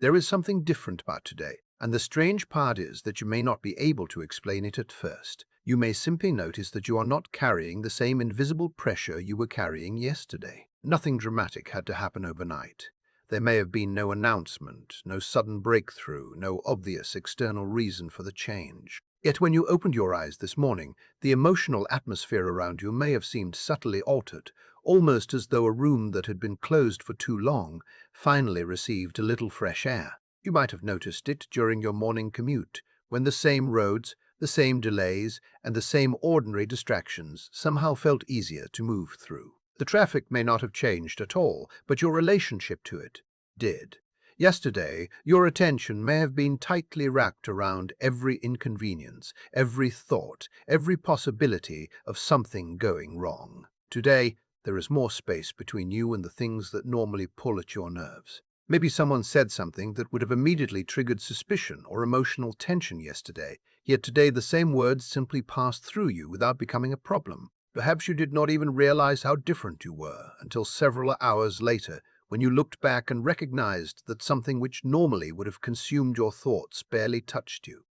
There is something different about today, and the strange part is that you may not be able to explain it at first. You may simply notice that you are not carrying the same invisible pressure you were carrying yesterday. Nothing dramatic had to happen overnight. There may have been no announcement, no sudden breakthrough, no obvious external reason for the change. Yet when you opened your eyes this morning, the emotional atmosphere around you may have seemed subtly altered, almost as though a room that had been closed for too long finally received a little fresh air. You might have noticed it during your morning commute, when the same roads, the same delays, and the same ordinary distractions somehow felt easier to move through. The traffic may not have changed at all, but your relationship to it did. Yesterday, your attention may have been tightly wrapped around every inconvenience, every thought, every possibility of something going wrong. Today, there is more space between you and the things that normally pull at your nerves. Maybe someone said something that would have immediately triggered suspicion or emotional tension yesterday, yet today the same words simply passed through you without becoming a problem. Perhaps you did not even realize how different you were until several hours later, when you looked back and recognized that something which normally would have consumed your thoughts barely touched you.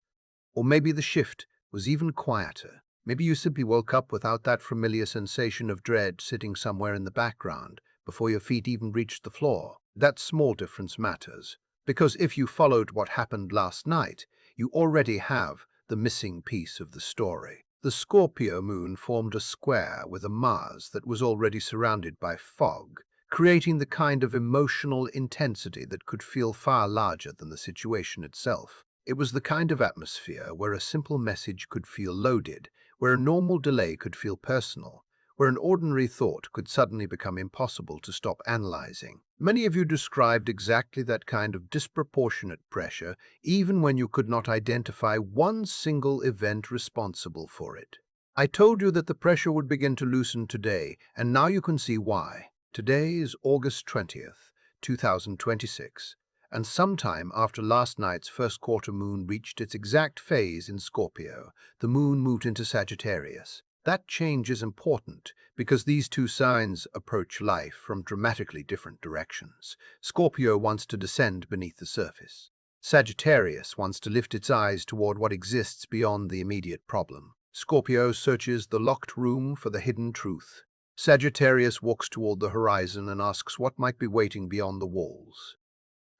Or maybe the shift was even quieter. Maybe you simply woke up without that familiar sensation of dread sitting somewhere in the background before your feet even reached the floor. That small difference matters, because if you followed what happened last night, you already have the missing piece of the story. The Scorpio moon formed a square with a Mars that was already surrounded by fog, creating the kind of emotional intensity that could feel far larger than the situation itself. It was the kind of atmosphere where a simple message could feel loaded, where a normal delay could feel personal, where an ordinary thought could suddenly become impossible to stop analyzing. Many of you described exactly that kind of disproportionate pressure, even when you could not identify one single event responsible for it. I told you that the pressure would begin to loosen today, and now you can see why. Today is August 20th, 2026. And sometime after last night's first quarter moon reached its exact phase in Scorpio, the moon moved into Sagittarius. That change is important because these two signs approach life from dramatically different directions. Scorpio wants to descend beneath the surface. Sagittarius wants to lift its eyes toward what exists beyond the immediate problem. Scorpio searches the locked room for the hidden truth. Sagittarius walks toward the horizon and asks what might be waiting beyond the walls.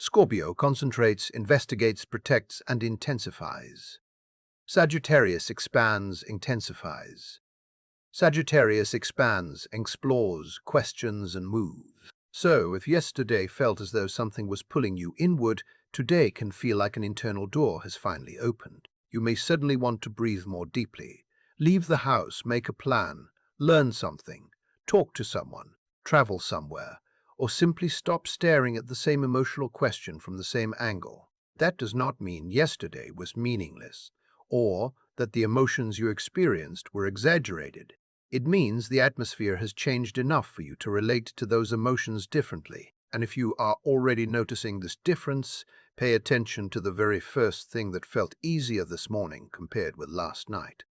Scorpio concentrates, investigates, protects, and intensifies. Sagittarius expands, intensifies. Sagittarius expands, explores, questions, and moves. So, if yesterday felt as though something was pulling you inward, today can feel like an internal door has finally opened. You may suddenly want to breathe more deeply, leave the house, make a plan, learn something, talk to someone, travel somewhere, or simply stop staring at the same emotional question from the same angle. That does not mean yesterday was meaningless, or that the emotions you experienced were exaggerated. It means the atmosphere has changed enough for you to relate to those emotions differently. And if you are already noticing this difference, pay attention to the very first thing that felt easier this morning compared with last night.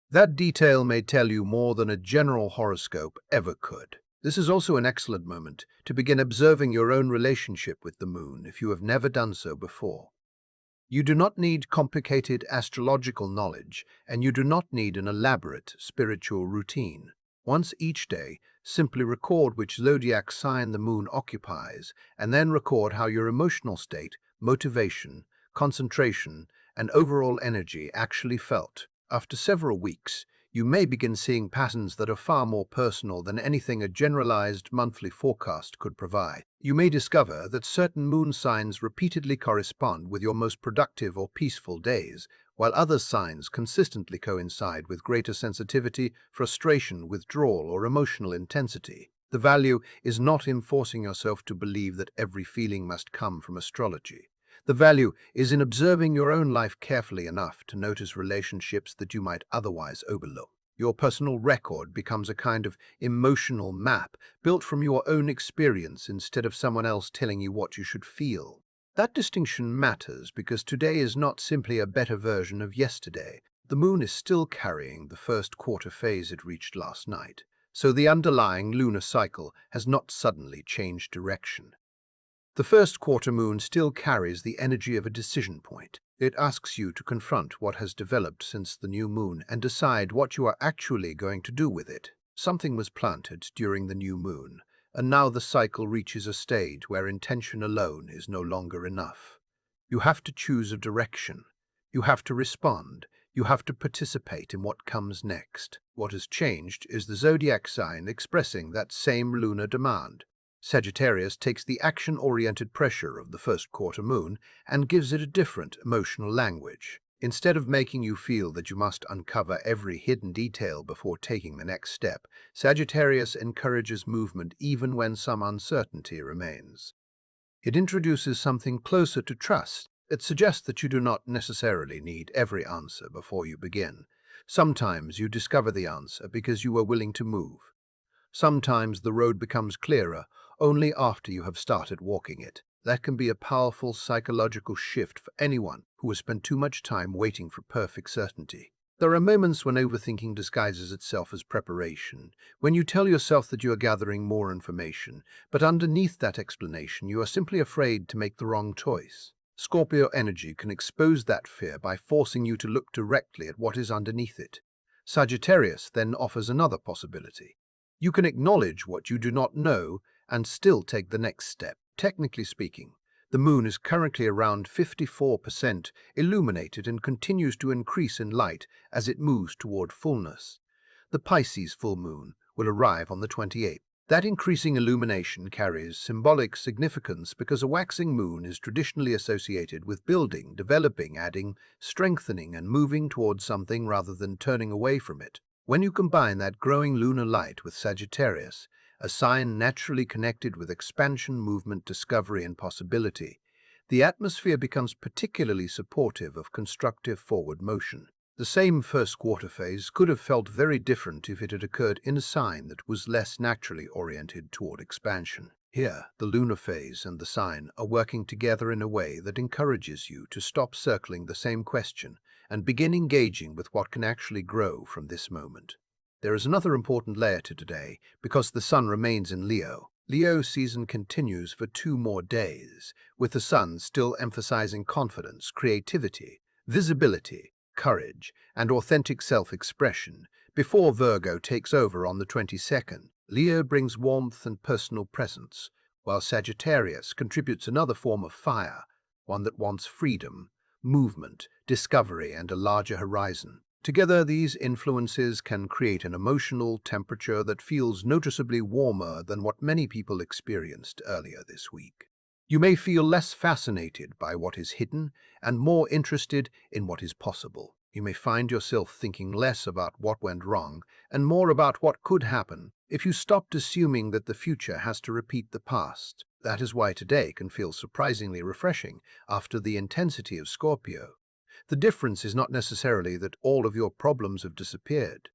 That detail may tell you more than a general horoscope ever could. This is also an excellent moment to begin observing your own relationship with the moon if you have never done so before. You do not need complicated astrological knowledge, and you do not need an elaborate spiritual routine. Once each day, simply record which zodiac sign the moon occupies, and then record how your emotional state, motivation, concentration, and overall energy actually felt. After several weeks, you may begin seeing patterns that are far more personal than anything a generalized monthly forecast could provide. You may discover that certain moon signs repeatedly correspond with your most productive or peaceful days, while other signs consistently coincide with greater sensitivity, frustration, withdrawal, or emotional intensity. The value is not in forcing yourself to believe that every feeling must come from astrology. The value is in observing your own life carefully enough to notice relationships that you might otherwise overlook. Your personal record becomes a kind of emotional map built from your own experience instead of someone else telling you what you should feel. That distinction matters because today is not simply a better version of yesterday. The moon is still carrying the first quarter phase it reached last night, so the underlying lunar cycle has not suddenly changed direction. The first quarter moon still carries the energy of a decision point. It asks you to confront what has developed since the new moon and decide what you are actually going to do with it. Something was planted during the new moon, and now the cycle reaches a stage where intention alone is no longer enough. You have to choose a direction. You have to respond. You have to participate in what comes next. What has changed is the zodiac sign expressing that same lunar demand. Sagittarius takes the action-oriented pressure of the first quarter moon and gives it a different emotional language. Instead of making you feel that you must uncover every hidden detail before taking the next step, Sagittarius encourages movement even when some uncertainty remains. It introduces something closer to trust. It suggests that you do not necessarily need every answer before you begin. Sometimes you discover the answer because you are willing to move. Sometimes the road becomes clearer only after you have started walking it. That can be a powerful psychological shift for anyone who has spent too much time waiting for perfect certainty. There are moments when overthinking disguises itself as preparation, when you tell yourself that you are gathering more information, but underneath that explanation you are simply afraid to make the wrong choice. Scorpio energy can expose that fear by forcing you to look directly at what is underneath it. Sagittarius then offers another possibility. You can acknowledge what you do not know and still take the next step. Technically speaking, the moon is currently around 54% illuminated and continues to increase in light as it moves toward fullness. The Pisces full moon will arrive on the 28th. That increasing illumination carries symbolic significance because a waxing moon is traditionally associated with building, developing, adding, strengthening, and moving towards something rather than turning away from it. When you combine that growing lunar light with Sagittarius, a sign naturally connected with expansion, movement, discovery, and possibility, the atmosphere becomes particularly supportive of constructive forward motion. The same first quarter phase could have felt very different if it had occurred in a sign that was less naturally oriented toward expansion. Here, the lunar phase and the sign are working together in a way that encourages you to stop circling the same question and begin engaging with what can actually grow from this moment. There is another important layer to today because the sun remains in Leo. Leo season continues for 2 more days, with the sun still emphasizing confidence, creativity, visibility, courage, and authentic self-expression. Before Virgo takes over on the 22nd, Leo brings warmth and personal presence, while Sagittarius contributes another form of fire, one that wants freedom, movement, discovery, and a larger horizon. Together, these influences can create an emotional temperature that feels noticeably warmer than what many people experienced earlier this week. You may feel less fascinated by what is hidden and more interested in what is possible. You may find yourself thinking less about what went wrong and more about what could happen if you stopped assuming that the future has to repeat the past. That is why today can feel surprisingly refreshing after the intensity of Scorpio. The difference is not necessarily that all of your problems have disappeared.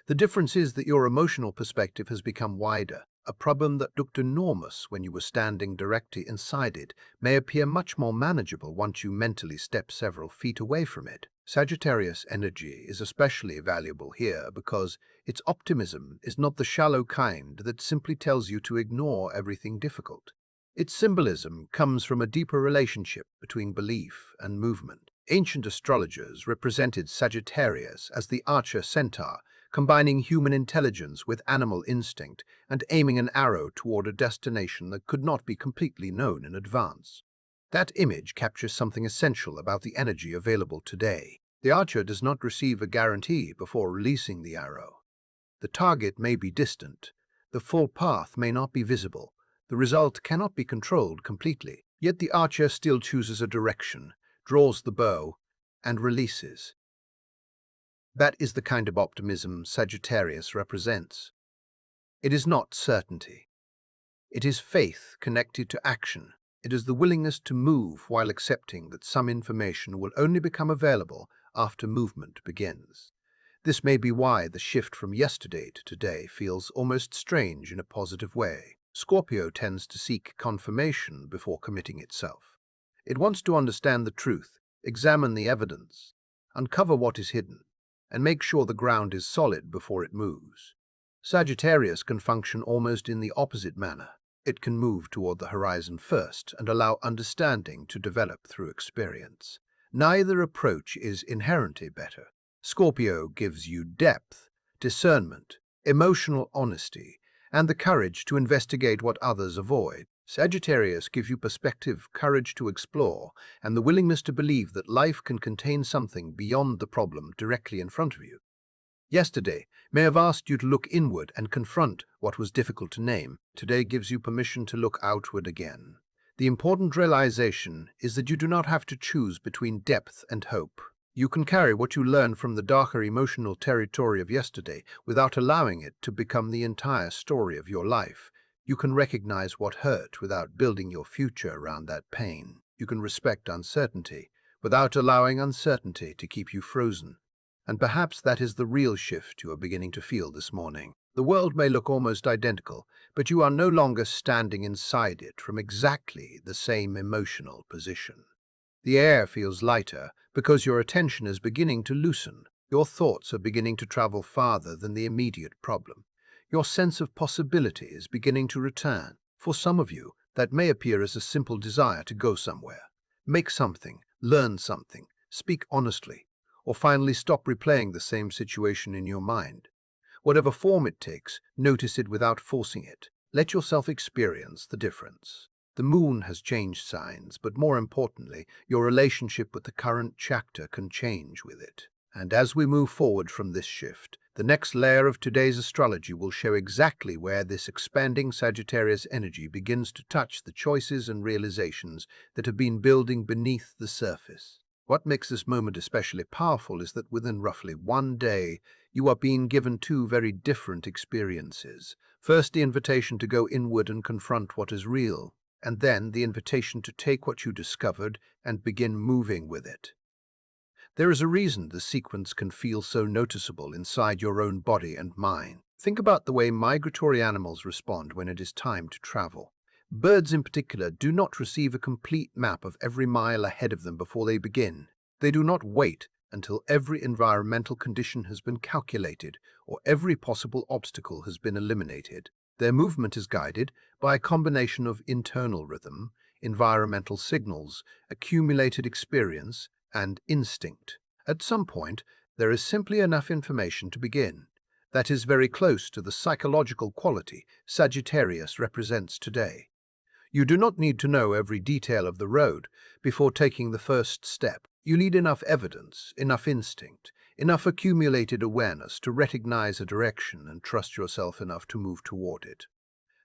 The difference is that your emotional perspective has become wider. A problem that looked enormous when you were standing directly inside it may appear much more manageable once you mentally step several feet away from it. Sagittarius energy is especially valuable here because its optimism is not the shallow kind that simply tells you to ignore everything difficult. Its symbolism comes from a deeper relationship between belief and movement. Ancient astrologers represented Sagittarius as the archer centaur, combining human intelligence with animal instinct and aiming an arrow toward a destination that could not be completely known in advance. That image captures something essential about the energy available today. The archer does not receive a guarantee before releasing the arrow. The target may be distant, the full path may not be visible, the result cannot be controlled completely, yet the archer still chooses a direction, draws the bow, and releases. That is the kind of optimism Sagittarius represents. It is not certainty. It is faith connected to action. It is the willingness to move while accepting that some information will only become available after movement begins. This may be why the shift from yesterday to today feels almost strange in a positive way. Scorpio tends to seek confirmation before committing itself. It wants to understand the truth, examine the evidence, uncover what is hidden, and make sure the ground is solid before it moves. Sagittarius can function almost in the opposite manner. It can move toward the horizon first and allow understanding to develop through experience. Neither approach is inherently better. Scorpio gives you depth, discernment, emotional honesty, and the courage to investigate what others avoid. Sagittarius gives you perspective, courage to explore, and the willingness to believe that life can contain something beyond the problem directly in front of you. Yesterday may have asked you to look inward and confront what was difficult to name. Today gives you permission to look outward again. The important realization is that you do not have to choose between depth and hope. You can carry what you learned from the darker emotional territory of yesterday without allowing it to become the entire story of your life. You can recognize what hurt without building your future around that pain. You can respect uncertainty without allowing uncertainty to keep you frozen. And perhaps that is the real shift you are beginning to feel this morning. The world may look almost identical, but you are no longer standing inside it from exactly the same emotional position. The air feels lighter because your attention is beginning to loosen. Your thoughts are beginning to travel farther than the immediate problem. Your sense of possibility is beginning to return. For some of you, that may appear as a simple desire to go somewhere, make something, learn something, speak honestly, or finally stop replaying the same situation in your mind. Whatever form it takes, notice it without forcing it. Let yourself experience the difference. The moon has changed signs, but more importantly, your relationship with the current chapter can change with it. And as we move forward from this shift, the next layer of today's astrology will show exactly where this expanding Sagittarius energy begins to touch the choices and realizations that have been building beneath the surface. What makes this moment especially powerful is that within roughly one day, you are being given two very different experiences. First, the invitation to go inward and confront what is real, and then the invitation to take what you discovered and begin moving with it. There is a reason the sequence can feel so noticeable inside your own body and mind. Think about the way migratory animals respond when it is time to travel. Birds in particular do not receive a complete map of every mile ahead of them before they begin. They do not wait until every environmental condition has been calculated or every possible obstacle has been eliminated. Their movement is guided by a combination of internal rhythm, environmental signals, accumulated experience, and instinct. At some point, there is simply enough information to begin. That is very close to the psychological quality Sagittarius represents today. You do not need to know every detail of the road before taking the first step. You need enough evidence, enough instinct, enough accumulated awareness to recognize a direction and trust yourself enough to move toward it.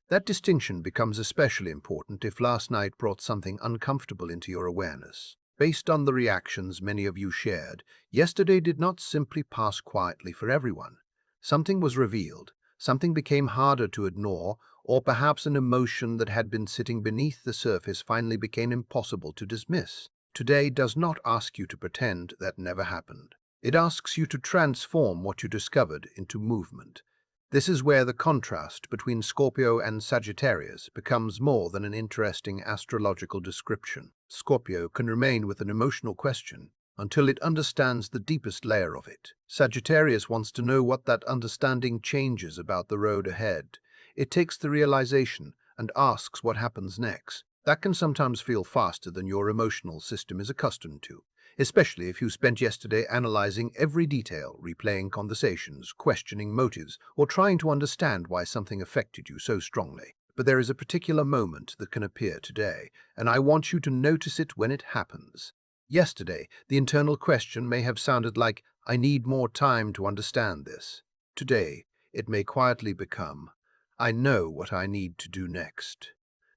That distinction becomes especially important if last night brought something uncomfortable into your awareness. Based on the reactions many of you shared, yesterday did not simply pass quietly for everyone. Something was revealed, something became harder to ignore, or perhaps an emotion that had been sitting beneath the surface finally became impossible to dismiss. Today does not ask you to pretend that never happened. It asks you to transform what you discovered into movement. This is where the contrast between Scorpio and Sagittarius becomes more than an interesting astrological description. Scorpio can remain with an emotional question until it understands the deepest layer of it. Sagittarius wants to know what that understanding changes about the road ahead. It takes the realization and asks what happens next. That can sometimes feel faster than your emotional system is accustomed to, especially if you spent yesterday analyzing every detail, replaying conversations, questioning motives, or trying to understand why something affected you so strongly. But there is a particular moment that can appear today, and I want you to notice it when it happens. Yesterday, the internal question may have sounded like, "I need more time to understand this." Today, it may quietly become, "I know what I need to do next."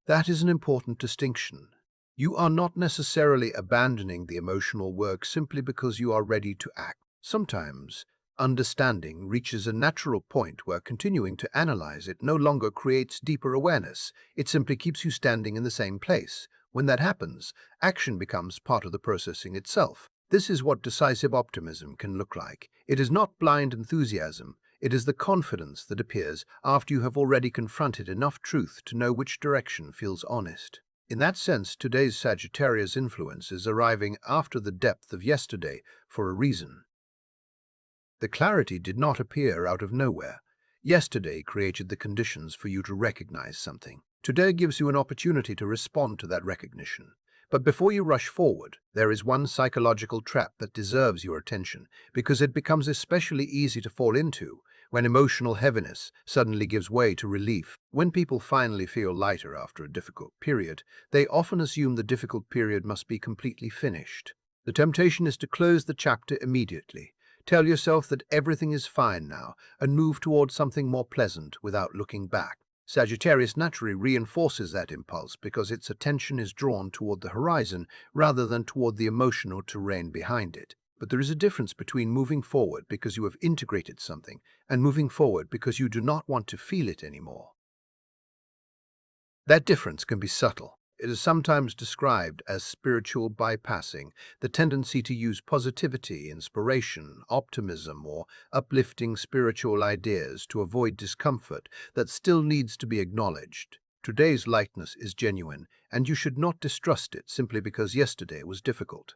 That is an important distinction. You are not necessarily abandoning the emotional work simply because you are ready to act. Sometimes, understanding reaches a natural point where continuing to analyze it no longer creates deeper awareness. It simply keeps you standing in the same place. When that happens, action becomes part of the processing itself. This is what decisive optimism can look like. It is not blind enthusiasm. It is the confidence that appears after you have already confronted enough truth to know which direction feels honest. In that sense, today's Sagittarius influence is arriving after the depth of yesterday for a reason. The clarity did not appear out of nowhere. Yesterday created the conditions for you to recognize something. Today gives you an opportunity to respond to that recognition. But before you rush forward, there is one psychological trap that deserves your attention, because it becomes especially easy to fall into when emotional heaviness suddenly gives way to relief. When people finally feel lighter after a difficult period, they often assume the difficult period must be completely finished. The temptation is to close the chapter immediately. Tell yourself that everything is fine now and move towards something more pleasant without looking back. Sagittarius naturally reinforces that impulse because its attention is drawn toward the horizon rather than toward the emotional terrain behind it. But there is a difference between moving forward because you have integrated something and moving forward because you do not want to feel it anymore. That difference can be subtle. It is sometimes described as spiritual bypassing, the tendency to use positivity, inspiration, optimism, or uplifting spiritual ideas to avoid discomfort that still needs to be acknowledged. Today's lightness is genuine, and you should not distrust it simply because yesterday was difficult.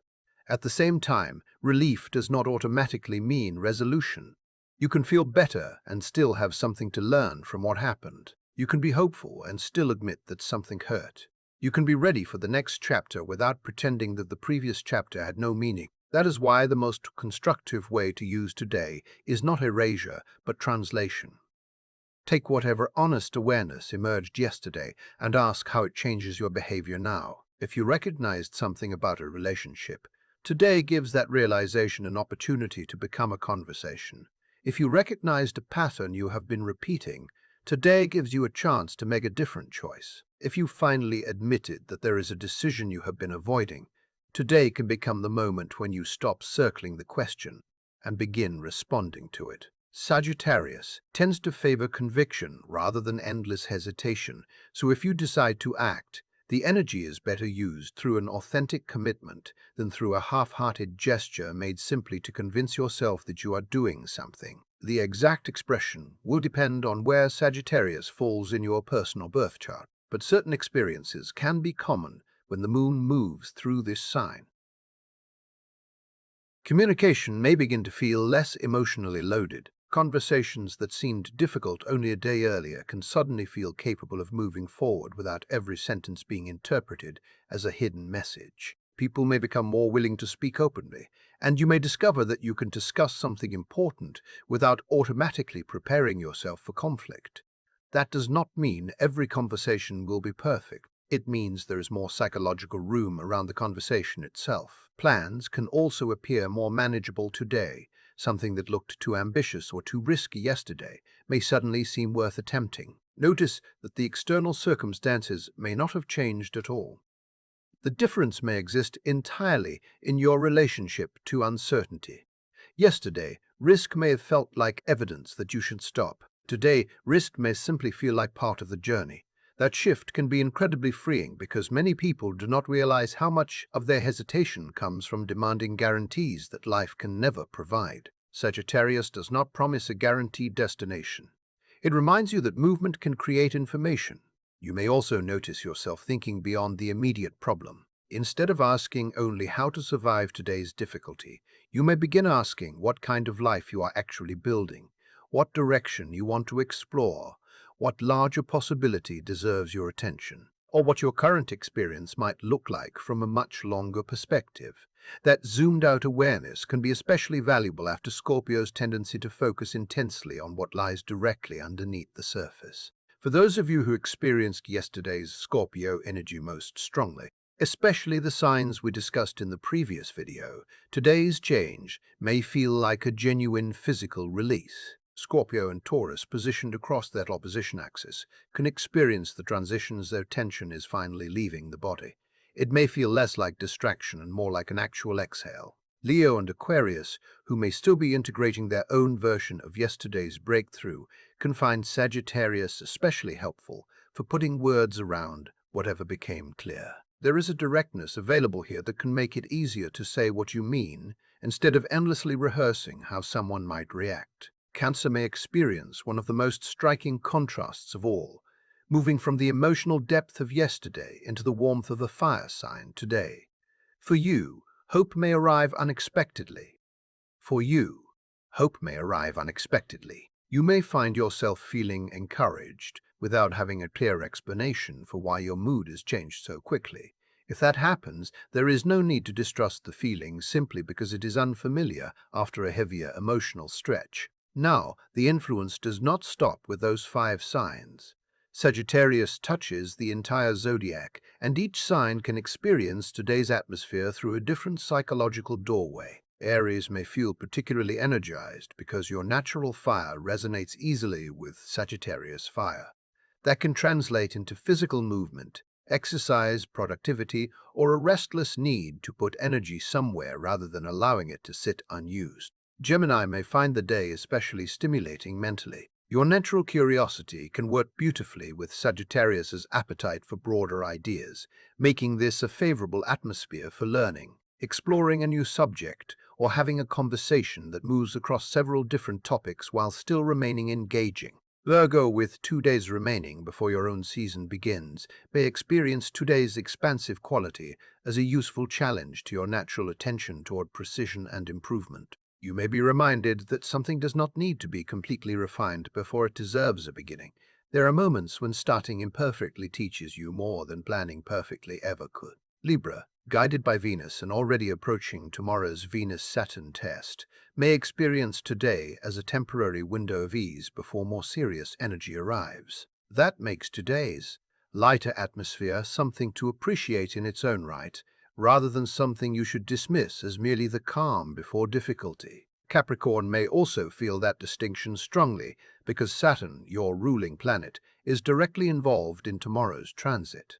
At the same time, relief does not automatically mean resolution. You can feel better and still have something to learn from what happened. You can be hopeful and still admit that something hurt. You can be ready for the next chapter without pretending that the previous chapter had no meaning. That is why the most constructive way to use today is not erasure, but translation. Take whatever honest awareness emerged yesterday and ask how it changes your behavior now. If you recognized something about a relationship, today gives that realization an opportunity to become a conversation. If you recognized a pattern you have been repeating, today gives you a chance to make a different choice. If you finally admitted that there is a decision you have been avoiding, today can become the moment when you stop circling the question and begin responding to it. Sagittarius tends to favor conviction rather than endless hesitation, so if you decide to act, the energy is better used through an authentic commitment than through a half-hearted gesture made simply to convince yourself that you are doing something. The exact expression will depend on where Sagittarius falls in your personal birth chart, but certain experiences can be common when the moon moves through this sign. Communication may begin to feel less emotionally loaded. Conversations that seemed difficult only a day earlier can suddenly feel capable of moving forward without every sentence being interpreted as a hidden message. People may become more willing to speak openly, and you may discover that you can discuss something important without automatically preparing yourself for conflict. That does not mean every conversation will be perfect. It means there is more psychological room around the conversation itself. Plans can also appear more manageable today. Something that looked too ambitious or too risky yesterday may suddenly seem worth attempting. Notice that the external circumstances may not have changed at all. The difference may exist entirely in your relationship to uncertainty. Yesterday, risk may have felt like evidence that you should stop. Today, risk may simply feel like part of the journey. That shift can be incredibly freeing because many people do not realize how much of their hesitation comes from demanding guarantees that life can never provide. Sagittarius does not promise a guaranteed destination. It reminds you that movement can create information. You may also notice yourself thinking beyond the immediate problem. Instead of asking only how to survive today's difficulty, you may begin asking what kind of life you are actually building, what direction you want to explore, what larger possibility deserves your attention, or what your current experience might look like from a much longer perspective. That zoomed-out awareness can be especially valuable after Scorpio's tendency to focus intensely on what lies directly underneath the surface. For those of you who experienced yesterday's Scorpio energy most strongly, especially the signs we discussed in the previous video, today's change may feel like a genuine physical release. Scorpio and Taurus, positioned across that opposition axis, can experience the transition as their tension is finally leaving the body. It may feel less like distraction and more like an actual exhale. Leo and Aquarius, who may still be integrating their own version of yesterday's breakthrough, can find Sagittarius especially helpful for putting words around whatever became clear. There is a directness available here that can make it easier to say what you mean instead of endlessly rehearsing how someone might react. Cancer may experience one of the most striking contrasts of all, moving from the emotional depth of yesterday into the warmth of the fire sign today. For you, hope may arrive unexpectedly. You may find yourself feeling encouraged without having a clear explanation for why your mood has changed so quickly. If that happens, there is no need to distrust the feeling simply because it is unfamiliar after a heavier emotional stretch. Now, the influence does not stop with those 5 signs. Sagittarius touches the entire zodiac, and each sign can experience today's atmosphere through a different psychological doorway. Aries may feel particularly energized because your natural fire resonates easily with Sagittarius fire. That can translate into physical movement, exercise, productivity, or a restless need to put energy somewhere rather than allowing it to sit unused. Gemini may find the day especially stimulating mentally. Your natural curiosity can work beautifully with Sagittarius's appetite for broader ideas, making this a favorable atmosphere for learning, exploring a new subject, or having a conversation that moves across several different topics while still remaining engaging. Virgo, with 2 days remaining before your own season begins, may experience today's expansive quality as a useful challenge to your natural attention toward precision and improvement. You may be reminded that something does not need to be completely refined before it deserves a beginning. There are moments when starting imperfectly teaches you more than planning perfectly ever could. Libra, guided by Venus and already approaching tomorrow's Venus-Saturn test, may experience today as a temporary window of ease before more serious energy arrives. That makes today's lighter atmosphere something to appreciate in its own right, rather than something you should dismiss as merely the calm before difficulty. Capricorn may also feel that distinction strongly because Saturn, your ruling planet, is directly involved in tomorrow's transit.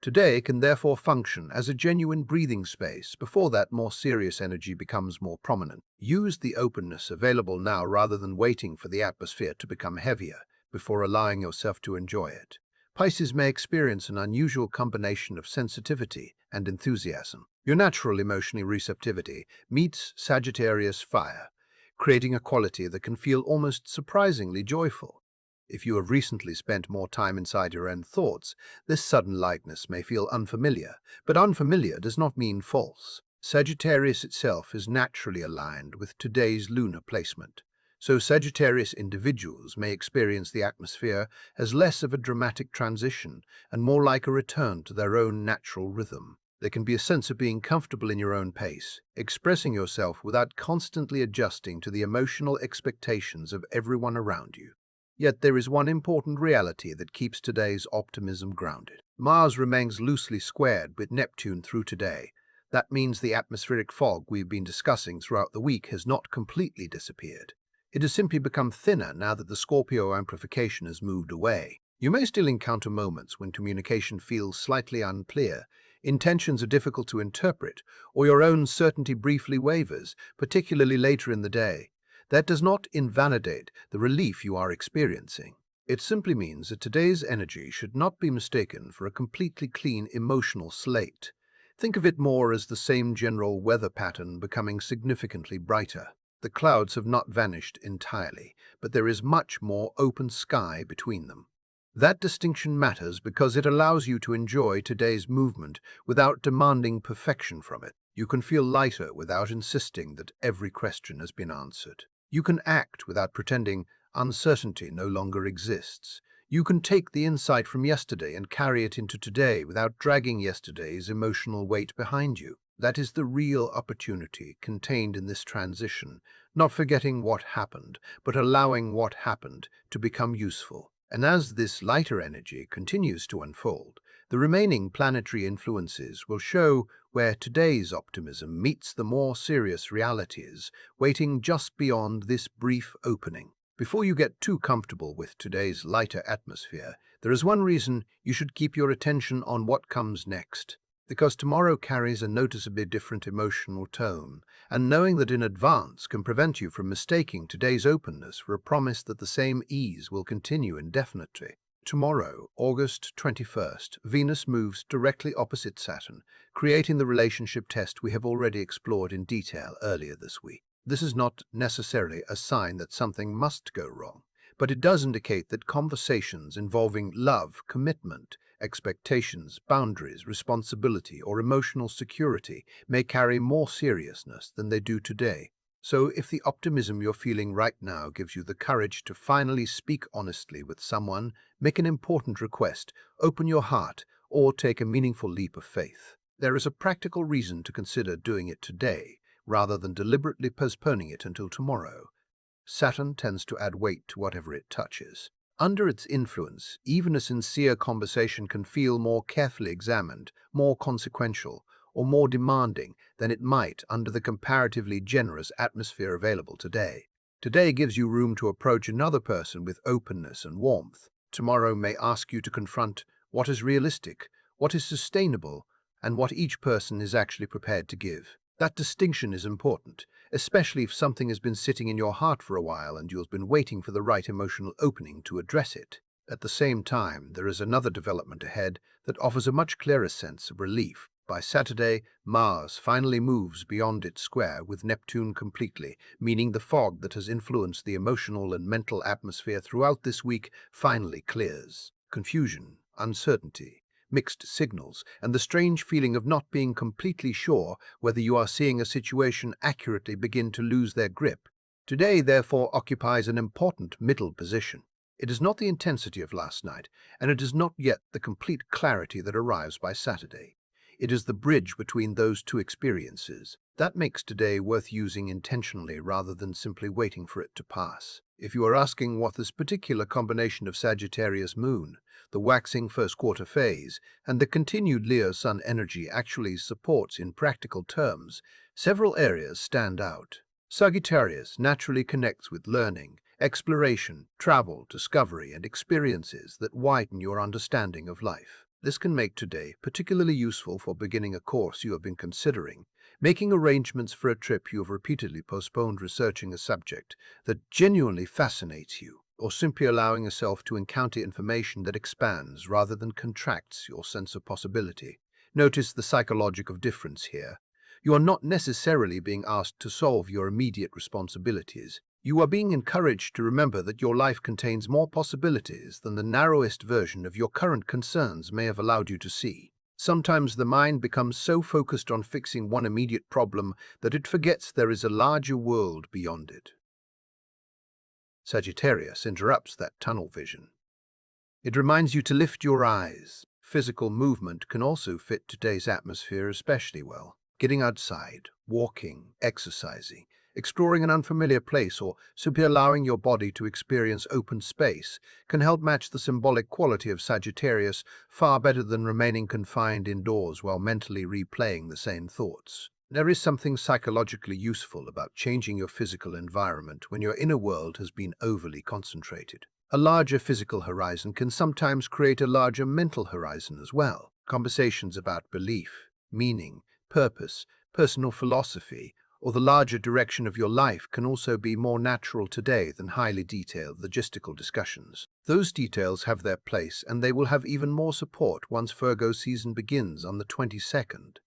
Today can therefore function as a genuine breathing space before that more serious energy becomes more prominent. Use the openness available now rather than waiting for the atmosphere to become heavier before allowing yourself to enjoy it. Pisces may experience an unusual combination of sensitivity and enthusiasm. Your natural emotional receptivity meets Sagittarius fire, creating a quality that can feel almost surprisingly joyful. If you have recently spent more time inside your own thoughts, this sudden lightness may feel unfamiliar, but unfamiliar does not mean false. Sagittarius itself is naturally aligned with today's lunar placement, so Sagittarius individuals may experience the atmosphere as less of a dramatic transition and more like a return to their own natural rhythm. There can be a sense of being comfortable in your own pace, expressing yourself without constantly adjusting to the emotional expectations of everyone around you. Yet there is one important reality that keeps today's optimism grounded. Mars remains loosely squared with Neptune through today. That means the atmospheric fog we've been discussing throughout the week has not completely disappeared. It has simply become thinner now that the Scorpio amplification has moved away. You may still encounter moments when communication feels slightly unclear, intentions are difficult to interpret, or your own certainty briefly wavers, particularly later in the day. That does not invalidate the relief you are experiencing. It simply means that today's energy should not be mistaken for a completely clean emotional slate. Think of it more as the same general weather pattern becoming significantly brighter. The clouds have not vanished entirely, but there is much more open sky between them. That distinction matters because it allows you to enjoy today's movement without demanding perfection from it. You can feel lighter without insisting that every question has been answered. You can act without pretending uncertainty no longer exists. You can take the insight from yesterday and carry it into today without dragging yesterday's emotional weight behind you. That is the real opportunity contained in this transition, not forgetting what happened, but allowing what happened to become useful. And as this lighter energy continues to unfold, the remaining planetary influences will show where today's optimism meets the more serious realities waiting just beyond this brief opening. Before you get too comfortable with today's lighter atmosphere, there is one reason you should keep your attention on what comes next. Because tomorrow carries a noticeably different emotional tone, and knowing that in advance can prevent you from mistaking today's openness for a promise that the same ease will continue indefinitely. Tomorrow, August 21st, Venus moves directly opposite Saturn, creating the relationship test we have already explored in detail earlier this week. This is not necessarily a sign that something must go wrong, but it does indicate that conversations involving love, commitment, expectations, boundaries, responsibility, or emotional security may carry more seriousness than they do today. So if the optimism you're feeling right now gives you the courage to finally speak honestly with someone, make an important request, open your heart, or take a meaningful leap of faith, there is a practical reason to consider doing it today, rather than deliberately postponing it until tomorrow. Saturn tends to add weight to whatever it touches. Under its influence, even a sincere conversation can feel more carefully examined, more consequential, or more demanding than it might under the comparatively generous atmosphere available today. Today gives you room to approach another person with openness and warmth. Tomorrow may ask you to confront what is realistic, what is sustainable, and what each person is actually prepared to give. That distinction is important, especially if something has been sitting in your heart for a while and you've been waiting for the right emotional opening to address it. At the same time, there is another development ahead that offers a much clearer sense of relief. By Saturday, Mars finally moves beyond its square with Neptune completely, meaning the fog that has influenced the emotional and mental atmosphere throughout this week finally clears. Confusion, uncertainty, mixed signals, and the strange feeling of not being completely sure whether you are seeing a situation accurately begin to lose their grip. Today, therefore, occupies an important middle position. It is not the intensity of last night, and it is not yet the complete clarity that arrives by Saturday. It is the bridge between those two experiences. That makes today worth using intentionally rather than simply waiting for it to pass. If you are asking what this particular combination of Sagittarius Moon, the waxing first quarter phase, and the continued Leo Sun energy actually supports in practical terms, several areas stand out. Sagittarius naturally connects with learning, exploration, travel, discovery, and experiences that widen your understanding of life. This can make today particularly useful for beginning a course you have been considering, making arrangements for a trip you have repeatedly postponed, researching a subject that genuinely fascinates you, or simply allowing yourself to encounter information that expands rather than contracts your sense of possibility. Notice the psychological difference here. You are not necessarily being asked to solve your immediate responsibilities. You are being encouraged to remember that your life contains more possibilities than the narrowest version of your current concerns may have allowed you to see. Sometimes the mind becomes so focused on fixing one immediate problem that it forgets there is a larger world beyond it. Sagittarius interrupts that tunnel vision. It reminds you to lift your eyes. Physical movement can also fit today's atmosphere especially well. Getting outside, walking, exercising, exploring an unfamiliar place, or simply allowing your body to experience open space can help match the symbolic quality of Sagittarius far better than remaining confined indoors while mentally replaying the same thoughts. There is something psychologically useful about changing your physical environment when your inner world has been overly concentrated. A larger physical horizon can sometimes create a larger mental horizon as well. Conversations about belief, meaning, purpose, personal philosophy, or the larger direction of your life can also be more natural today than highly detailed logistical discussions. Those details have their place, and they will have even more support once Virgo season begins on the 22nd.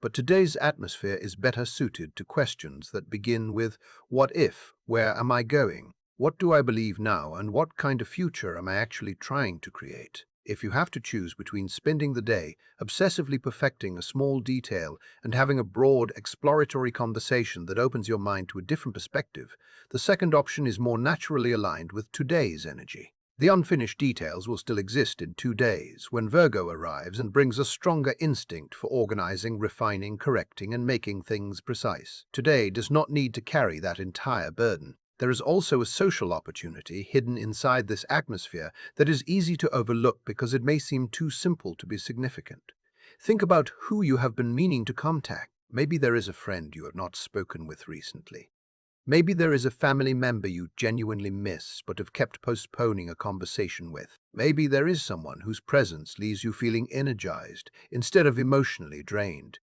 But today's atmosphere is better suited to questions that begin with, what if, where am I going, what do I believe now, and what kind of future am I actually trying to create? If you have to choose between spending the day obsessively perfecting a small detail and having a broad, exploratory conversation that opens your mind to a different perspective, the second option is more naturally aligned with today's energy. The unfinished details will still exist in 2 days, when Virgo arrives and brings a stronger instinct for organizing, refining, correcting, and making things precise. Today does not need to carry that entire burden. There is also a social opportunity hidden inside this atmosphere that is easy to overlook because it may seem too simple to be significant. Think about who you have been meaning to contact. Maybe there is a friend you have not spoken with recently. Maybe there is a family member you genuinely miss but have kept postponing a conversation with. Maybe there is someone whose presence leaves you feeling energized instead of emotionally drained.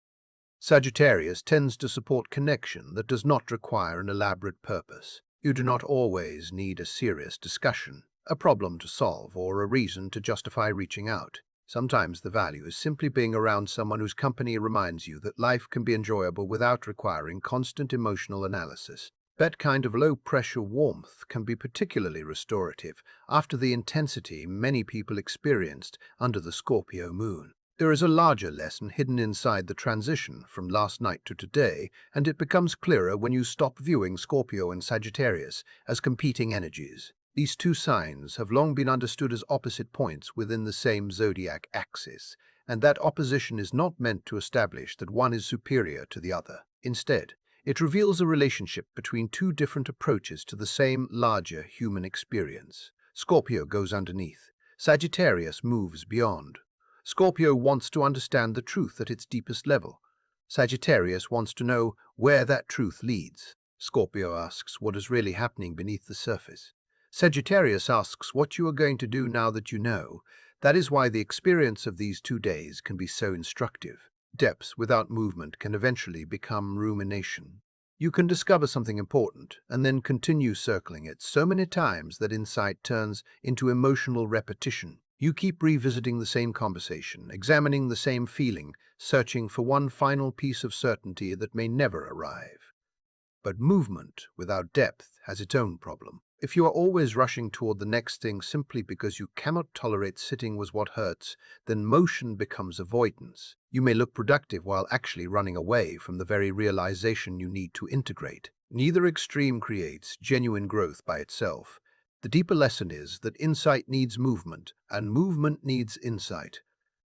Sagittarius tends to support connection that does not require an elaborate purpose. You do not always need a serious discussion, a problem to solve, or a reason to justify reaching out. Sometimes the value is simply being around someone whose company reminds you that life can be enjoyable without requiring constant emotional analysis. That kind of low-pressure warmth can be particularly restorative after the intensity many people experienced under the Scorpio moon. There is a larger lesson hidden inside the transition from last night to today, and it becomes clearer when you stop viewing Scorpio and Sagittarius as competing energies. These two signs have long been understood as opposite points within the same zodiac axis, and that opposition is not meant to establish that one is superior to the other. Instead, it reveals a relationship between two different approaches to the same larger human experience. Scorpio goes underneath. Sagittarius moves beyond. Scorpio wants to understand the truth at its deepest level. Sagittarius wants to know where that truth leads. Scorpio asks what is really happening beneath the surface. Sagittarius asks what you are going to do now that you know. That is why the experience of these 2 days can be so instructive. Depth without movement can eventually become rumination. You can discover something important and then continue circling it so many times that insight turns into emotional repetition. You keep revisiting the same conversation, examining the same feeling, searching for one final piece of certainty that may never arrive. But movement without depth has its own problem. If you are always rushing toward the next thing simply because you cannot tolerate sitting with what hurts, then motion becomes avoidance. You may look productive while actually running away from the very realization you need to integrate. Neither extreme creates genuine growth by itself. The deeper lesson is that insight needs movement, and movement needs insight.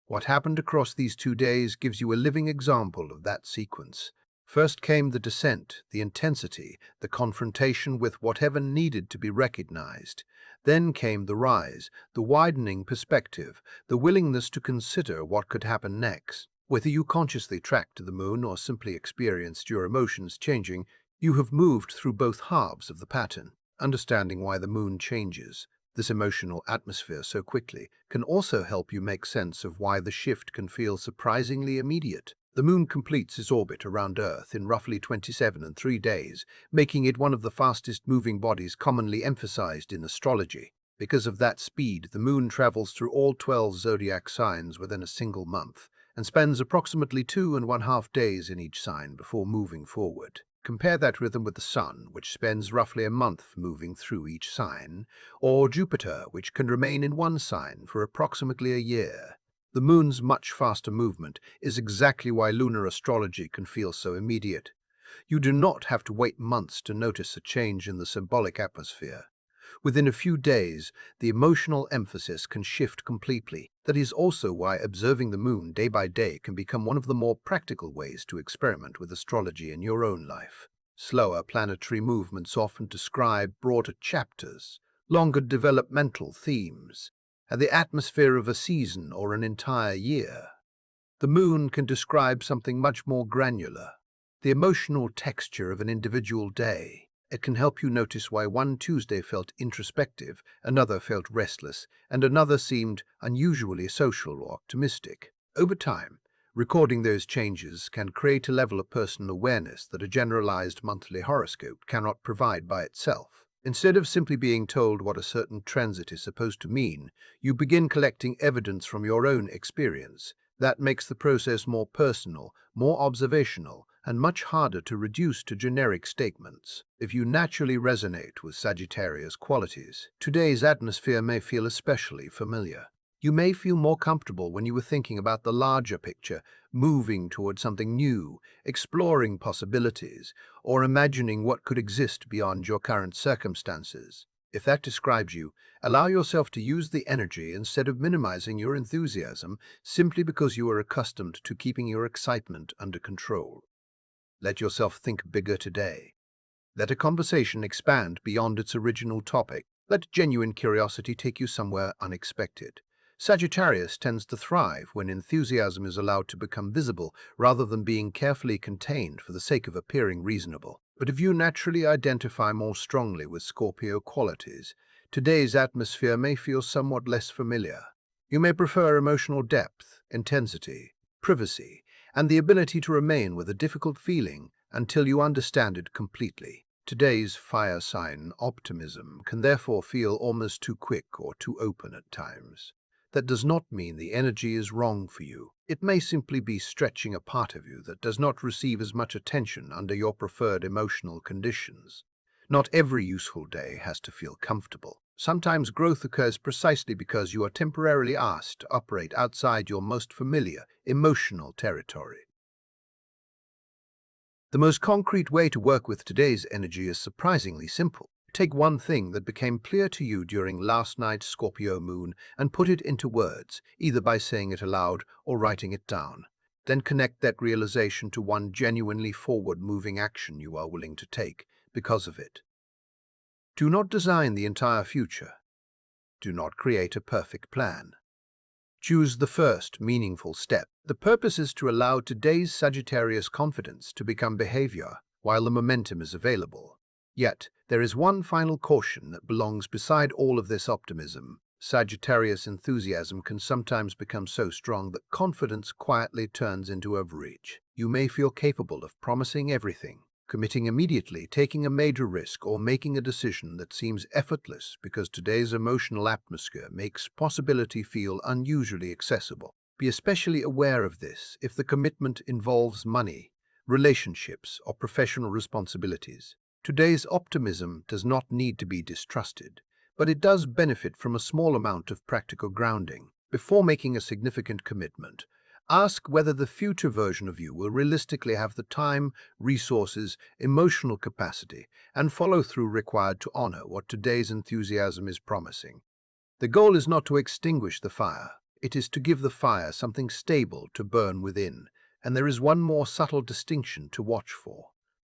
What happened across these 2 days gives you a living example of that sequence. First came the descent, the intensity, the confrontation with whatever needed to be recognized. Then came the rise, the widening perspective, the willingness to consider what could happen next. Whether you consciously tracked to the moon or simply experienced your emotions changing, you have moved through both halves of the pattern. Understanding why the moon changes this emotional atmosphere so quickly can also help you make sense of why the shift can feel surprisingly immediate. The moon completes its orbit around Earth in roughly 27 and 3 days, making it one of the fastest moving bodies commonly emphasized in astrology. Because of that speed, the moon travels through all 12 zodiac signs within a single month and spends approximately 2.5 days in each sign before moving forward. Compare that rhythm with the Sun, which spends roughly a month moving through each sign, or Jupiter, which can remain in one sign for approximately a year. The moon's much faster movement is exactly why lunar astrology can feel so immediate. You do not have to wait months to notice a change in the symbolic atmosphere. Within a few days, the emotional emphasis can shift completely. That is also why observing the moon day by day can become one of the more practical ways to experiment with astrology in your own life. Slower planetary movements often describe broader chapters, longer developmental themes, and the atmosphere of a season or an entire year. The moon can describe something much more granular, the emotional texture of an individual day. It can help you notice why one Tuesday felt introspective, another felt restless, and another seemed unusually social or optimistic. Over time, recording those changes can create a level of personal awareness that a generalized monthly horoscope cannot provide by itself. Instead of simply being told what a certain transit is supposed to mean, you begin collecting evidence from your own experience. That makes the process more personal, more observational, and much harder to reduce to generic statements. If you naturally resonate with Sagittarius qualities, today's atmosphere may feel especially familiar. You may feel more comfortable when you were thinking about the larger picture, moving toward something new, exploring possibilities, or imagining what could exist beyond your current circumstances. If that describes you, allow yourself to use the energy instead of minimizing your enthusiasm simply because you are accustomed to keeping your excitement under control. Let yourself think bigger today. Let a conversation expand beyond its original topic. Let genuine curiosity take you somewhere unexpected. Sagittarius tends to thrive when enthusiasm is allowed to become visible rather than being carefully contained for the sake of appearing reasonable. But if you naturally identify more strongly with Scorpio qualities, today's atmosphere may feel somewhat less familiar. You may prefer emotional depth, intensity, privacy, and the ability to remain with a difficult feeling until you understand it completely. Today's fire sign, optimism, can therefore feel almost too quick or too open at times. That does not mean the energy is wrong for you. It may simply be stretching a part of you that does not receive as much attention under your preferred emotional conditions. Not every useful day has to feel comfortable. Sometimes growth occurs precisely because you are temporarily asked to operate outside your most familiar emotional territory. The most concrete way to work with today's energy is surprisingly simple. Take one thing that became clear to you during last night's Scorpio moon and put it into words, either by saying it aloud or writing it down. Then connect that realization to one genuinely forward-moving action you are willing to take because of it. Do not design the entire future. Do not create a perfect plan. Choose the first meaningful step. The purpose is to allow today's Sagittarius confidence to become behavior while the momentum is available. Yet, there is one final caution that belongs beside all of this optimism. Sagittarius enthusiasm can sometimes become so strong that confidence quietly turns into overreach. You may feel capable of promising everything, committing immediately, taking a major risk, or making a decision that seems effortless because today's emotional atmosphere makes possibility feel unusually accessible. Be especially aware of this if the commitment involves money, relationships, or professional responsibilities. Today's optimism does not need to be distrusted, but it does benefit from a small amount of practical grounding. Before making a significant commitment, ask whether the future version of you will realistically have the time, resources, emotional capacity, and follow-through required to honor what today's enthusiasm is promising. The goal is not to extinguish the fire. It is to give the fire something stable to burn within, and there is one more subtle distinction to watch for.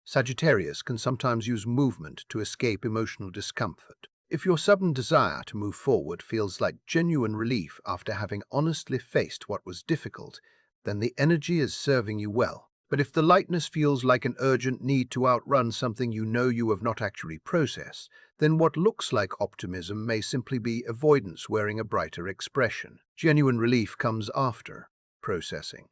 Sagittarius can sometimes use movement to escape emotional discomfort. If your sudden desire to move forward feels like genuine relief after having honestly faced what was difficult, then the energy is serving you well. But if the lightness feels like an urgent need to outrun something you know you have not actually processed, then what looks like optimism may simply be avoidance wearing a brighter expression. Genuine relief comes after processing.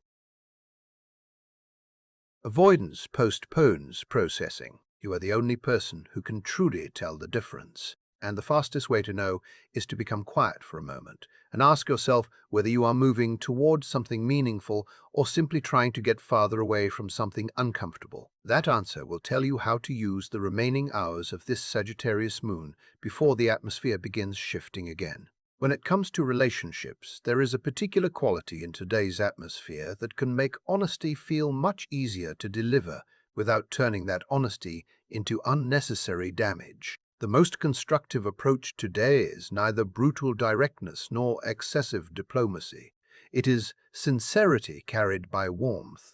Avoidance postpones processing. You are the only person who can truly tell the difference. And the fastest way to know is to become quiet for a moment and ask yourself whether you are moving towards something meaningful or simply trying to get farther away from something uncomfortable. That answer will tell you how to use the remaining hours of this Sagittarius moon before the atmosphere begins shifting again. When it comes to relationships, there is a particular quality in today's atmosphere that can make honesty feel much easier to deliver without turning that honesty into unnecessary damage. The most constructive approach today is neither brutal directness nor excessive diplomacy. It is sincerity carried by warmth.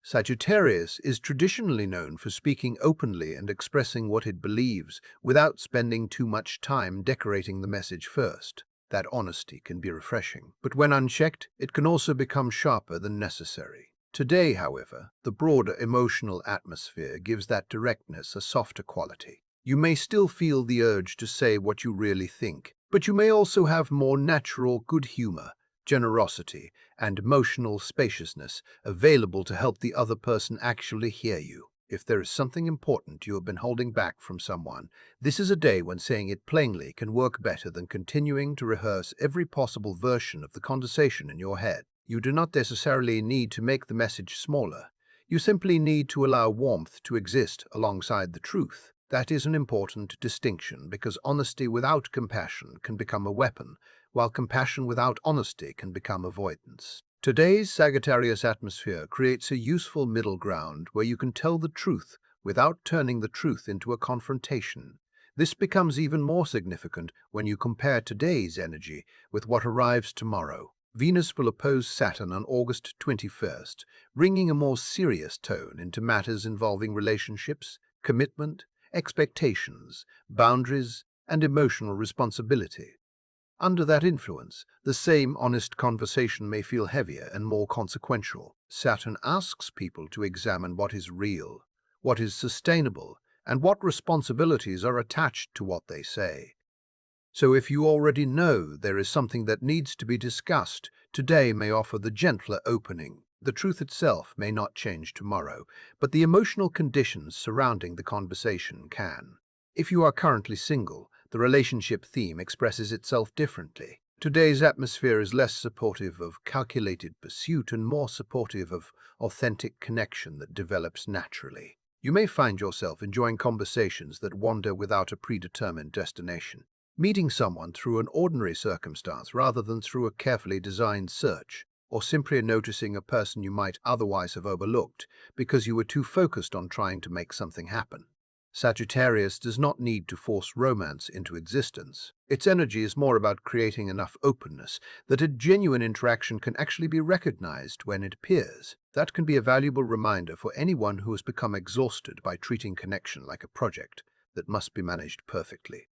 Sagittarius is traditionally known for speaking openly and expressing what it believes without spending too much time decorating the message first. That honesty can be refreshing, but when unchecked, it can also become sharper than necessary. Today, however, the broader emotional atmosphere gives that directness a softer quality. You may still feel the urge to say what you really think, but you may also have more natural good humor, generosity, and emotional spaciousness available to help the other person actually hear you. If there is something important you have been holding back from someone, this is a day when saying it plainly can work better than continuing to rehearse every possible version of the conversation in your head. You do not necessarily need to make the message smaller. You simply need to allow warmth to exist alongside the truth. That is an important distinction because honesty without compassion can become a weapon, while compassion without honesty can become avoidance. Today's Sagittarius atmosphere creates a useful middle ground where you can tell the truth without turning the truth into a confrontation. This becomes even more significant when you compare today's energy with what arrives tomorrow. Venus will oppose Saturn on August 21st, bringing a more serious tone into matters involving relationships, commitment, expectations, boundaries, and emotional responsibility. Under that influence, the same honest conversation may feel heavier and more consequential. Saturn asks people to examine what is real, what is sustainable, and what responsibilities are attached to what they say. So if you already know there is something that needs to be discussed, today may offer the gentler opening. The truth itself may not change tomorrow, but the emotional conditions surrounding the conversation can. If you are currently single, the relationship theme expresses itself differently. Today's atmosphere is less supportive of calculated pursuit and more supportive of authentic connection that develops naturally. You may find yourself enjoying conversations that wander without a predetermined destination, meeting someone through an ordinary circumstance rather than through a carefully designed search, or simply noticing a person you might otherwise have overlooked because you were too focused on trying to make something happen. Sagittarius does not need to force romance into existence. Its energy is more about creating enough openness that a genuine interaction can actually be recognized when it appears. That can be a valuable reminder for anyone who has become exhausted by treating connection like a project that must be managed perfectly.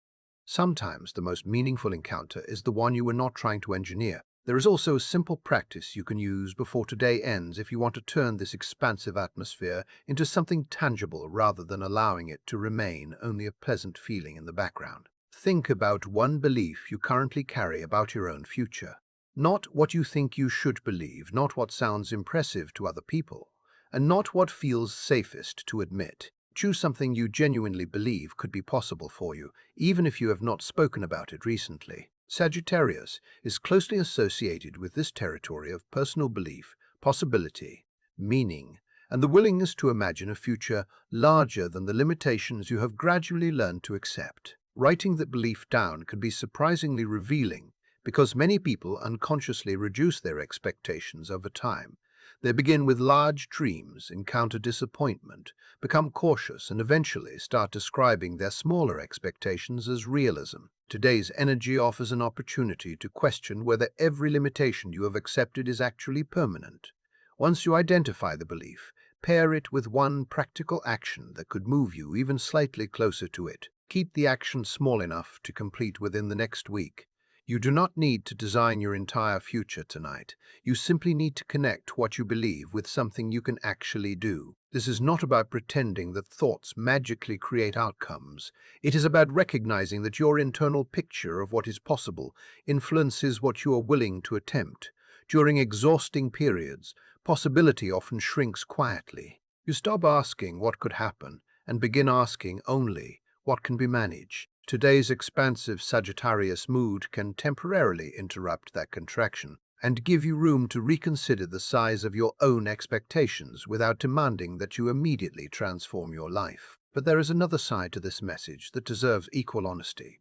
Sometimes the most meaningful encounter is the one you were not trying to engineer. There is also a simple practice you can use before today ends if you want to turn this expansive atmosphere into something tangible rather than allowing it to remain only a pleasant feeling in the background. Think about one belief you currently carry about your own future. Not what you think you should believe, not what sounds impressive to other people, and not what feels safest to admit. Choose something you genuinely believe could be possible for you, even if you have not spoken about it recently. Sagittarius is closely associated with this territory of personal belief, possibility, meaning, and the willingness to imagine a future larger than the limitations you have gradually learned to accept. Writing that belief down can be surprisingly revealing because many people unconsciously reduce their expectations over time. They begin with large dreams, encounter disappointment, become cautious, and eventually start describing their smaller expectations as realism. Today's energy offers an opportunity to question whether every limitation you have accepted is actually permanent. Once you identify the belief, pair it with one practical action that could move you even slightly closer to it. Keep the action small enough to complete within the next week. You do not need to design your entire future tonight. You simply need to connect what you believe with something you can actually do. This is not about pretending that thoughts magically create outcomes. It is about recognizing that your internal picture of what is possible influences what you are willing to attempt. During exhausting periods, possibility often shrinks quietly. You stop asking what could happen and begin asking only what can be managed. Today's expansive Sagittarius mood can temporarily interrupt that contraction and give you room to reconsider the size of your own expectations without demanding that you immediately transform your life. But there is another side to this message that deserves equal honesty.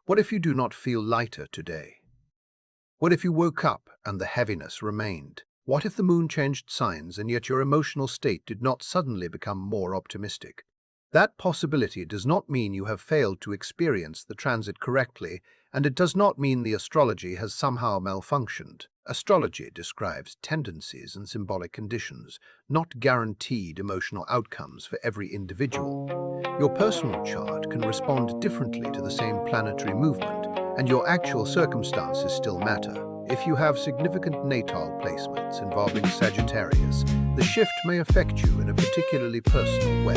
What if you do not feel lighter today? What if you woke up and the heaviness remained? What if the moon changed signs and yet your emotional state did not suddenly become more optimistic? That possibility does not mean you have failed to experience the transit correctly, and it does not mean the astrology has somehow malfunctioned. Astrology describes tendencies and symbolic conditions, not guaranteed emotional outcomes for every individual. Your personal chart can respond differently to the same planetary movement, and your actual circumstances still matter. If you have significant natal placements involving Sagittarius, the shift may affect you in a particularly personal way.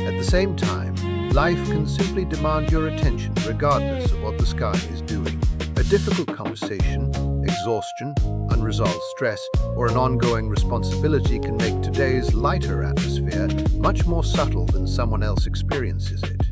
At the same time, life can simply demand your attention regardless of what the sky is doing. A difficult conversation, exhaustion, unresolved stress, or an ongoing responsibility can make today's lighter atmosphere much more subtle than someone else experiences it.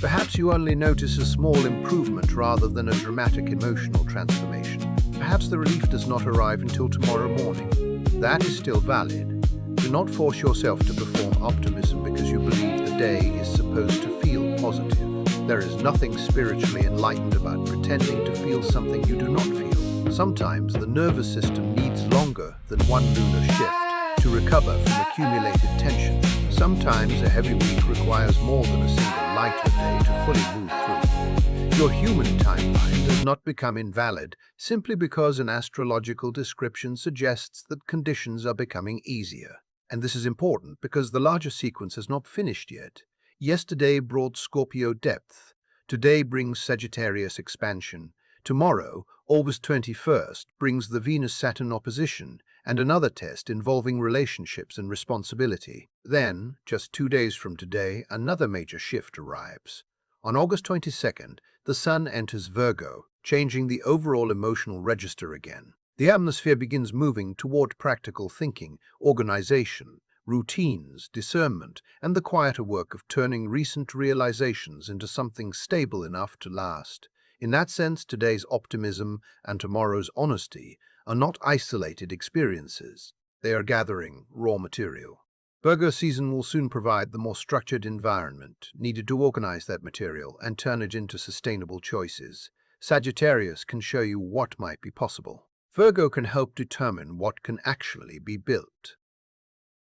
Perhaps you only notice a small improvement rather than a dramatic emotional transformation. Perhaps the relief does not arrive until tomorrow morning. That is still valid. Do not force yourself to perform optimism because you believe the day is supposed to feel positive. There is nothing spiritually enlightened about pretending to feel something you do not feel. Sometimes the nervous system needs longer than one lunar shift to recover from accumulated tension. Sometimes a heavy week requires more than a single lighter day to fully move through. Your human timeline does not become invalid simply because an astrological description suggests that conditions are becoming easier. And this is important because the larger sequence has not finished yet. Yesterday brought Scorpio depth. Today brings Sagittarius expansion. Tomorrow, August 21st, brings the Venus-Saturn opposition and another test involving relationships and responsibility. Then, just 2 days from today, another major shift arrives. On August 22nd, the Sun enters Virgo, changing the overall emotional register again. The atmosphere begins moving toward practical thinking, organization, routines, discernment, and the quieter work of turning recent realizations into something stable enough to last. In that sense, today's optimism and tomorrow's honesty are not isolated experiences. They are gathering raw material. Virgo season will soon provide the more structured environment needed to organize that material and turn it into sustainable choices. Sagittarius can show you what might be possible. Virgo can help determine what can actually be built.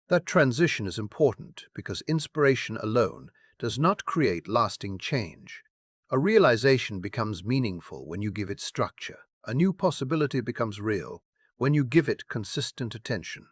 That transition is important because inspiration alone does not create lasting change. A realization becomes meaningful when you give it structure. A new possibility becomes real when you give it consistent attention.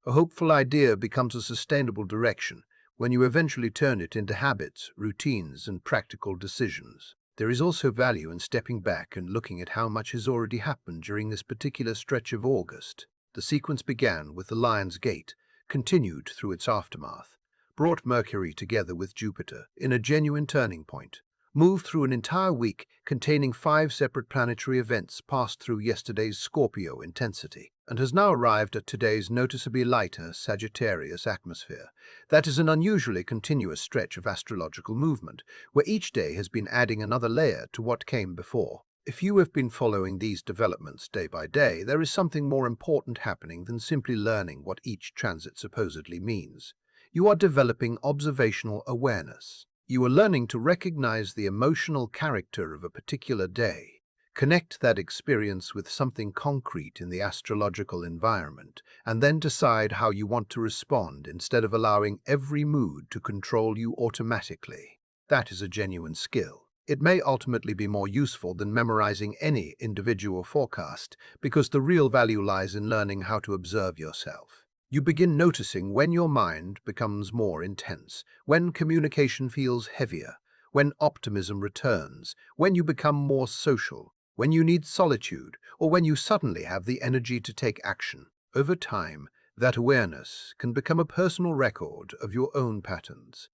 A hopeful idea becomes a sustainable direction when you eventually turn it into habits, routines, and practical decisions. There is also value in stepping back and looking at how much has already happened during this particular stretch of August. The sequence began with the Lion's Gate, continued through its aftermath, brought Mercury together with Jupiter in a genuine turning point, moved through an entire week containing 5 separate planetary events, passed through yesterday's Scorpio intensity, and has now arrived at today's noticeably lighter Sagittarius atmosphere. That is an unusually continuous stretch of astrological movement, where each day has been adding another layer to what came before. If you have been following these developments day by day, there is something more important happening than simply learning what each transit supposedly means. You are developing observational awareness. You are learning to recognize the emotional character of a particular day, connect that experience with something concrete in the astrological environment, and then decide how you want to respond instead of allowing every mood to control you automatically. That is a genuine skill. It may ultimately be more useful than memorizing any individual forecast, because the real value lies in learning how to observe yourself. You begin noticing when your mind becomes more intense, when communication feels heavier, when optimism returns, when you become more social, when you need solitude, or when you suddenly have the energy to take action. Over time, that awareness can become a personal record of your own patterns.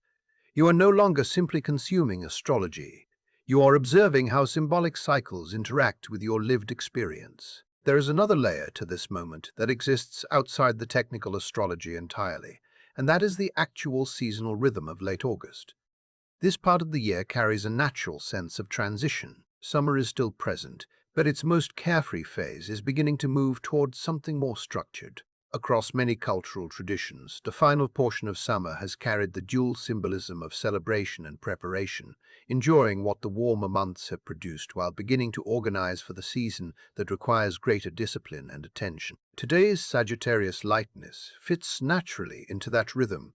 You are no longer simply consuming astrology. You are observing how symbolic cycles interact with your lived experience. There is another layer to this moment that exists outside the technical astrology entirely, and that is the actual seasonal rhythm of late August. This part of the year carries a natural sense of transition. Summer is still present, but its most carefree phase is beginning to move towards something more structured. Across many cultural traditions, the final portion of summer has carried the dual symbolism of celebration and preparation, enjoying what the warmer months have produced while beginning to organize for the season that requires greater discipline and attention. Today's Sagittarius lightness fits naturally into that rhythm.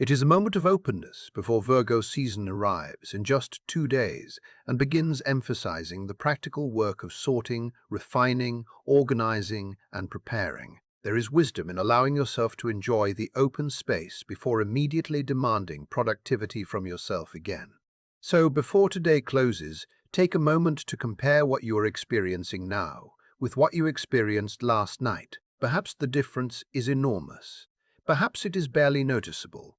It is a moment of openness before Virgo season arrives in just 2 days and begins emphasizing the practical work of sorting, refining, organizing, and preparing. There is wisdom in allowing yourself to enjoy the open space before immediately demanding productivity from yourself again. So before today closes, take a moment to compare what you are experiencing now with what you experienced last night. Perhaps the difference is enormous. Perhaps it is barely noticeable.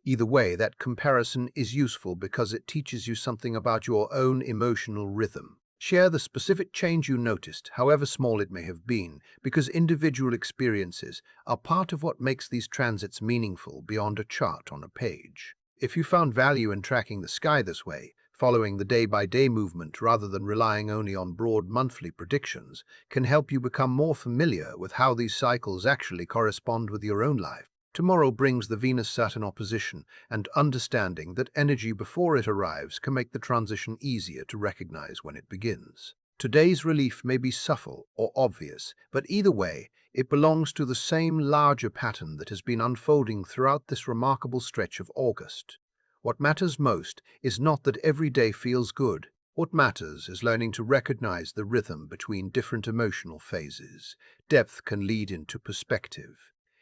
Either way, that comparison is useful because it teaches you something about your own emotional rhythm. Share the specific change you noticed, however small it may have been, because individual experiences are part of what makes these transits meaningful beyond a chart on a page. If you found value in tracking the sky this way, following the day-by-day movement rather than relying only on broad monthly predictions, can help you become more familiar with how these cycles actually correspond with your own life. Tomorrow brings the Venus-Saturn opposition, and understanding that energy before it arrives can make the transition easier to recognize when it begins. Today's relief may be subtle or obvious, but either way, it belongs to the same larger pattern that has been unfolding throughout this remarkable stretch of August. What matters most is not that every day feels good. What matters is learning to recognize the rhythm between different emotional phases. Depth can lead into perspective.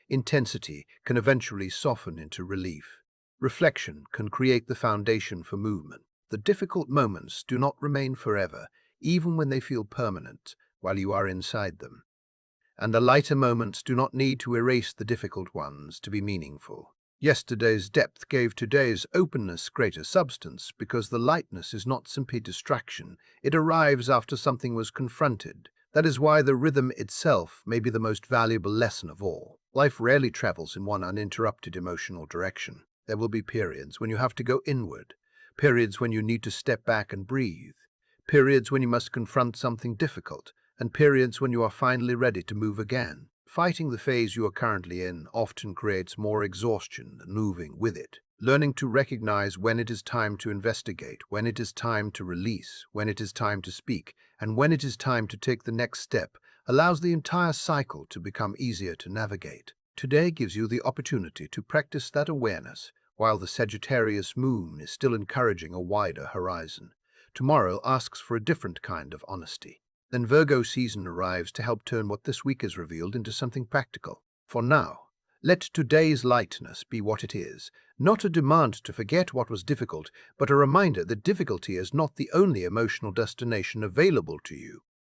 Intensity can eventually soften into relief. Reflection can create the foundation for movement. The difficult moments do not remain forever, even when they feel permanent, while you are inside them. And the lighter moments do not need to erase the difficult ones to be meaningful. Yesterday's depth gave today's openness greater substance because the lightness is not simply distraction, it arrives after something was confronted. That is why the rhythm itself may be the most valuable lesson of all. Life rarely travels in one uninterrupted emotional direction. There will be periods when you have to go inward, periods when you need to step back and breathe, periods when you must confront something difficult, and periods when you are finally ready to move again. Fighting the phase you are currently in often creates more exhaustion than moving with it. Learning to recognize when it is time to investigate, when it is time to release, when it is time to speak, and when it is time to take the next step allows the entire cycle to become easier to navigate. Today gives you the opportunity to practice that awareness, while the Sagittarius Moon is still encouraging a wider horizon. Tomorrow asks for a different kind of honesty. Then Virgo season arrives to help turn what this week has revealed into something practical. For now, let today's lightness be what it is, not a demand to forget what was difficult, but a reminder that difficulty is not the only emotional destination available to you.